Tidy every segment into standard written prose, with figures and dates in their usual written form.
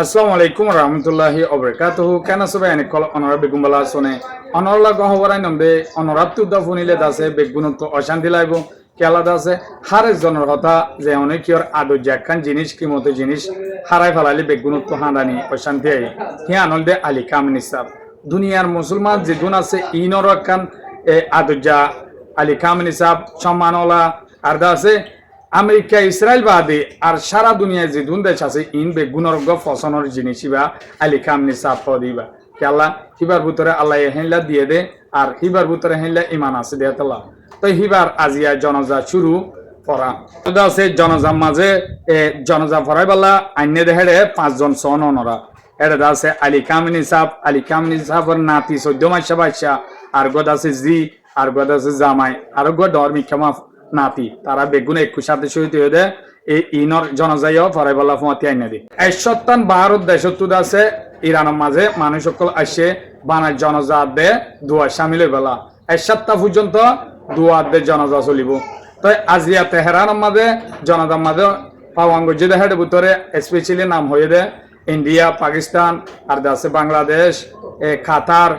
আসসালামু আলাইকুম রহমতুল্লাহি ওবরাকাতুহু কেন সবে এনে কল অনরা বেগুন বালা শোনে অনরলা গহবরাই নমবে অনরাত তুদা ফুনিলে দাসে বেগুন তো অশান্তি লাগবো কেলা দাসে হারে জনের কথা যে অনেক কিয়র আদো জাকান জিনিস কি মতো জিনিস হারাই ফেলালি বেগুন তো হাঁদানি অশান্তি আই হি আনল দে আলী কামিনী সাহ দুনিয়ার মুসলমান যে গুণ আছে ইনর কান আদুজা আলী কামিনী সাহ সম্মানওয়ালা আর দাসে আমেরিকা ইসরায়েল বাদে আর সারা দুনিয়ায় যে দুন দেশ আছে ইন বে গুণরজ্ঞ ফসনের জিনিস বা আলি কামনি সাফ দিবা কে আল্লাহ হিবার ভিতরে আল্লাহ হেনলা দিয়ে দে আর হিবার ভিতরে হেনলা ইমান আছে দিয়ে তাল্লা তো হিবার আজিয়া জনজা শুরু পড়া আছে জনজার মাঝে জনজা পড়াই বেলা আইনে দেহেড়ে 5 জন সন অনরা এটা আছে আলী কামিনী সাফর নাতি 14 মাসা বাচ্চা আর গদ আছে জি আর গদ আছে জামাই আর গদ ধর্মী ক্ষমা নাতি তারা বেগুন 21 সাথে শহীদ হয়ে দেয় এই ইনর জনজাইও পরে বলা ফমাতি আইনা দি 157 ভারত দেশত আছে ইরানের মাঝে মানুষ সকল আসে বানার জনজা দে দুয়া সামিল হয়ে বেলা 1 সপ্তাহ পর্যন্ত দুয়া দে জনজা চলিব তো আজিয়া তেহরানের মাঝে জনজার মাঝে পাওয়াঙ্গ যে দেহের ভিতরে স্পেশালি নাম হয়ে দে ইন্ডিয়া পাকিস্তান আর আছে বাংলাদেশ কাতার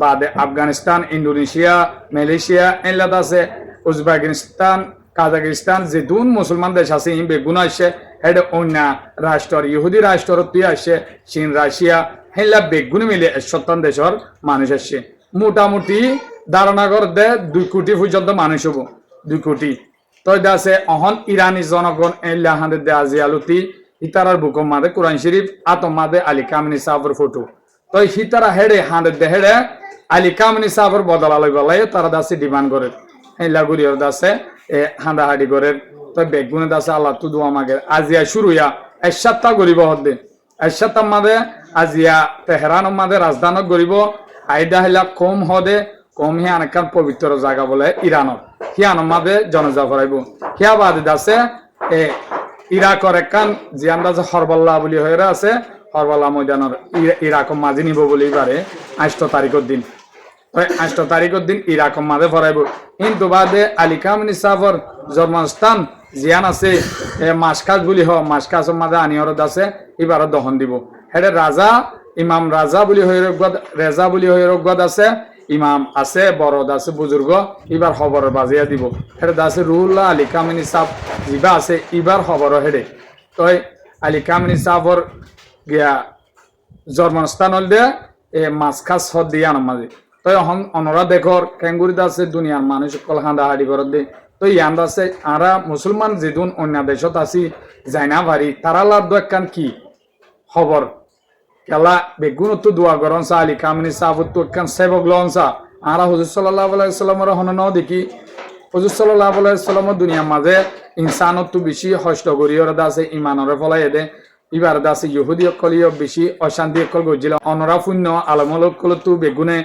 বাদে আফগানিস্তান ইন্দোনেশিয়া মালয়েশিয়া এলাকা আছে উজবেকিস্তান কাজাকিস্তান যে দুন মুসলমান দেশ আছে ইন বেগুন আসে হেড অন্য রাষ্ট্র ইহুদি রাষ্ট্র তুই আসে চীন রাশিয়া হেলা বেগুন মিলে 157 দেশের মানুষ আসছে মোটামুটি ধারণা করতে 2 কোটি পর্যন্ত মানুষ হবো 2 কোটি তো আছে অহন ইরানি জনগণ এলা হাঁদের দে আজিয়ালুতি ইতারার বুকম মাদে কোরআন শরীফ আতম মাদে আলী কামিনী সাহর ফটো তো হিতারা হেডে হাঁদের দে হেডে আলী কামিনী সাহর বদলালয় বলাই তারা দাসে ডিমান্ড করে লাগুরিয়র দাসে হাঁদাহাঁড়ি করে তো বেগুনে দাসে আল্লাহ তু দোয়া মাগে আজিয়া শুরু ইয়া 1 সপ্তাহ গরিব হদ্দে 1 সপ্তাহ মাদে আজিয়া তেহরান মাদে রাজধানী গরিব আইদা হেলা কম হদে কম হি আনকান পবিত্র জায়গা বলে ইরানত হিয়ান মাদে জনজা করাইব হিয়া বাদে দাসে ইরাকর একান জিয়ান দাসে হরবাল্লাহ বলি হয়ে আছে হরবাল্লাহ ময়দানের ইরাক মাঝে নিব বলি পারে 8 তারিখের দিন 8 তারিখের দিন ইরাক মাঝে ফরাইব কিন্তু বাদে আলী কামিনী সাফর জন্মস্থান জিয়ান আছে মাসকাজ বলি হ মাসকাজের মাঝে আনিয়র আছে এবার দহন দিব হেডে রাজা ইমাম রাজা বলি হয়ে রেজা বলি হয়ে রোগবাদ আছে ইমাম আছে বড়দ আছে বুজুর্গ এবার খবর বাজিয়া দিব হেডে আছে রুহুল্লাহ আলী কামিনী সাফ জিবা আছে এবার খবর হেডে তই আলী কামিনী সাফর গিয়া জন্মস্থান হল দে মাসকাজ হদ দিয়া মাঝে তো এখন অনরা দেখর কেঙ্গুরিতে আছে দুনিয়ার মানুষ কল হাঁদাহাঁড়ি করে দে তো ইয়ান আছে আরা মুসলমান যেদিন অন্য দেশত আছি যাইনা ভারি তারা লাভ দেখান কি খবর কেলা বেগুন তো দোয়া করন সা আলী কামিনী সাহবত তো একখান সেবক লন সা আরা হুজুর সাল্লাল্লাহু আলাইহি সাল্লামের হন ন দেখি হুজুর সাল্লাল্লাহু আলাইহি সাল্লামের দুনিয়ার মাঝে ইনসানত তো বেশি কষ্ট করিয়র দাসে ইমানরে ফলাই দে এবার দাসে ইহুদি কলিও বেশি অশান্তি কল গজিল অনরা শূন্য আলমলক কল তো বেগুনে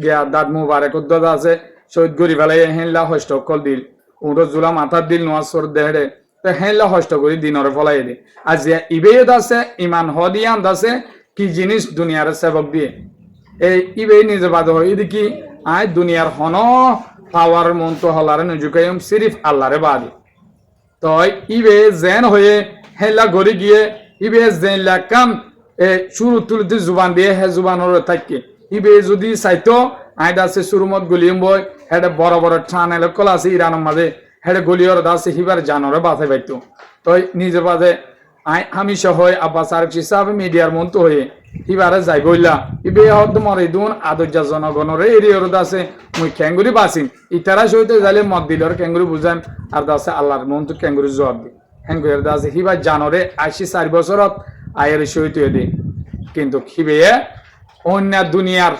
গিয়া দাঁত মুবারক উদ্দা আছে শহীদ গরি ফেলাই হেনলা হষ্ট কল দিল উড়ো জুলা মাথার দিল নোয়াজ সর দেহরে তো হেনলা হষ্ট করি দিনরে ফলাই দে আজ ইবেদ আছে ইমান হদিয়ান আছে কি জিনিস দুনিয়ার সেবক দিয়ে এই ইবে নিজে বাদ হয় এদিকে আয় দুনিয়ার হন পাওয়ার মন তো হলারে নজুকাইম সিরিফ আল্লাহরে বাদে তো ইবে জেন হয়ে হেলা গড়ি গিয়ে ইবে জেন লাকাম শুরু তুলতে জুবান দিয়ে হে জুবানর থাকে ইবে যদি চাইতো আইডা আছে সুরমত গলিয়ম বই হেডে বড় বড় ঠান এলকল আছে ইরানের মাঝে হেডে গলিয়র দাসে হিবার জানরে বাধে পাইতো তো নিজে বাদে আমি সহ আব্বাস আরেক হিসাবে মিডিয়ার মন্ত হয়ে হিবারে যাই বইলা ইবে হদ মরে দুন আদর্যা জনগণরে এরিয়র দাসে মুই ক্যাঙ্গুরি বাসিন ইতারা সইতে যাইলে মত দিলর ক্যাঙ্গুরি বুঝাম আর দাসে আল্লাহর মন্ত ক্যাঙ্গুরি জবাব দি ক্যাঙ্গুরি দাসে হিবার জানরে 84 বছরত আয়ের সইতে দে কিন্তু হিবে অন্য দুনিয়ার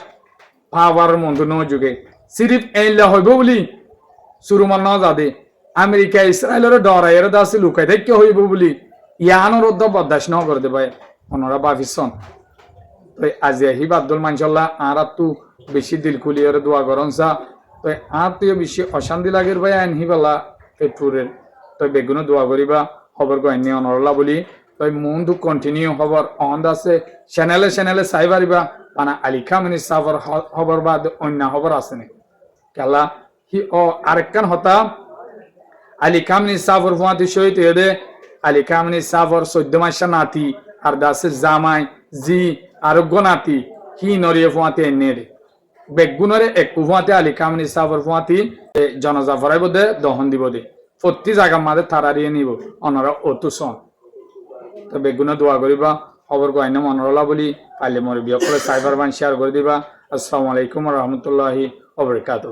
পাওয়ার মন্ত ন যুগে সিরিফ এইলা হইব বলি সুরমান ন যাদে আমেরিকা ইসরায়েলের ডরাইয়ের দাসে লুকাই থেকে হইব বলি ইয়ানোর উদ্ধ বরদাস্ত ন করে দেবে ওনারা ভাবিসন তো আজি আহিব আব্দুল মানসাল্লাহ আর তু বেশি দিল খুলিয়র দোয়া করন সা তো আর তুই বেশি অশান্তি লাগের ভাই আইন হিবালা পেটপুরের তো বেগুনো দোয়া করিবা খবর গাইনি অনরলা বলি তো মন তো কন্টিনিউ খবর অন আছে চ্যানেলে চাই পারিবা মানে আলী কামিনী সাহর খবর বা অন্য খবর আছে নি কেলা হি ও আরেকখান হতা আলী কামিনী সাহর ফুয়াতি শহীদ হয়ে আলী কামিনী সাহর 14 মাসা নাতি আর দাসে জামাই জি আর গনাতি হি নরিয়ে ফুয়াতে নেড়ে বেগুনরে এক ফুয়াতে আলী কামনি সাফর ফুয়াতি জনজা ফরাইব দে দহন দিব দে প্রতি জায়গা মাঝে তারারিয়ে নিব অনরা অতু সন তো বেগুনে দোয়া করিবা খবর গাইনে মনরলা বলি পাইলে মরে বিয়ে করে সাইবার বান শেয়ার করে দিবা। আসসালামু আলাইকুম রহমতুল্লাহি ওয়া বারাকাতুহু।